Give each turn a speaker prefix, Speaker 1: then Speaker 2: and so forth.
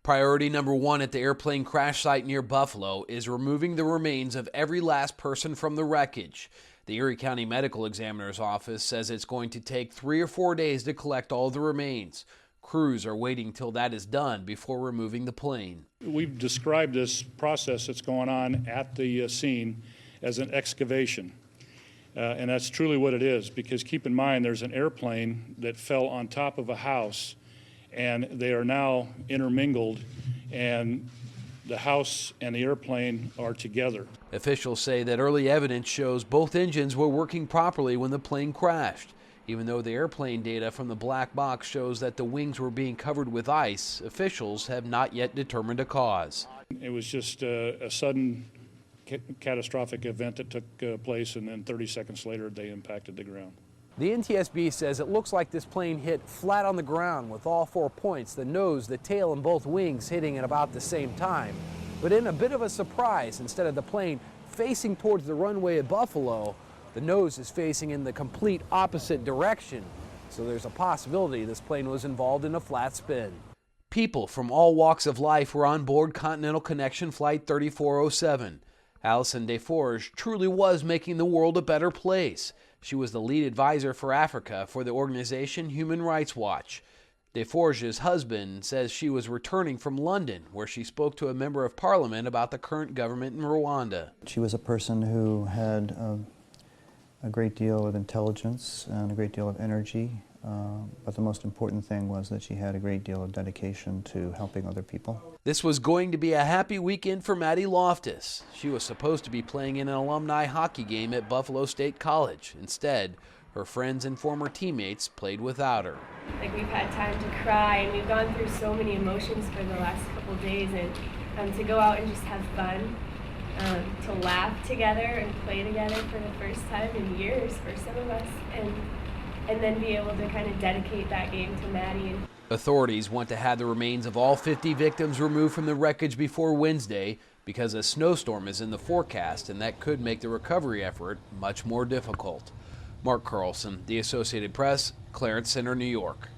Speaker 1: Priority number one at the airplane crash site near Buffalo is removing the remains of every last person from the wreckage. The Erie County Medical Examiner's Office says it's going to take 3 or 4 days to collect all the remains. Crews are waiting till that is done before removing the plane.
Speaker 2: We've described this process that's going on at the scene as an excavation. And that's truly what it is, because keep in mind there's an airplane that fell on top of a house, and they are now intermingled, and the house and the airplane are together.
Speaker 1: Officials say that early evidence shows both engines were working properly when the plane crashed. Even though the airplane data from the black box shows that the wings were being covered with ice, officials have not yet determined a cause.
Speaker 2: It was just a sudden catastrophic event that took place, and then 30 seconds later they impacted the ground.
Speaker 3: The NTSB says it looks like this plane hit flat on the ground with all 4 points, the nose, the tail, and both wings hitting at about the same time. But in a bit of a surprise, instead of the plane facing towards the runway at Buffalo, the nose is facing in the complete opposite direction. So there's a possibility this plane was involved in a flat spin.
Speaker 1: People from all walks of life were on board Continental Connection Flight 3407. Alison Desforges truly was making the world a better place. She was the lead advisor for Africa for the organization Human Rights Watch. Desforges' husband says she was returning from London, where she spoke to a member of parliament about the current government in Rwanda.
Speaker 4: She was a person who had a great deal of intelligence and a great deal of energy, but the most important thing was that she had a great deal of dedication to helping other people.
Speaker 1: This was going to be a happy weekend for Maddie Loftus. She was supposed to be playing in an alumni hockey game at Buffalo State College. Instead, her friends and former teammates played without her.
Speaker 5: We've had time to cry, and we've gone through so many emotions for the last couple of days, and to go out and just have fun, to laugh together and play together for the first time in years for some of us, and then be able to kind of dedicate that game to Maddie.
Speaker 1: Authorities want to have the remains of all 50 victims removed from the wreckage before Wednesday because a snowstorm is in the forecast, and that could make the recovery effort much more difficult. Mark Carlson, The Associated Press, Clarence Center, New York.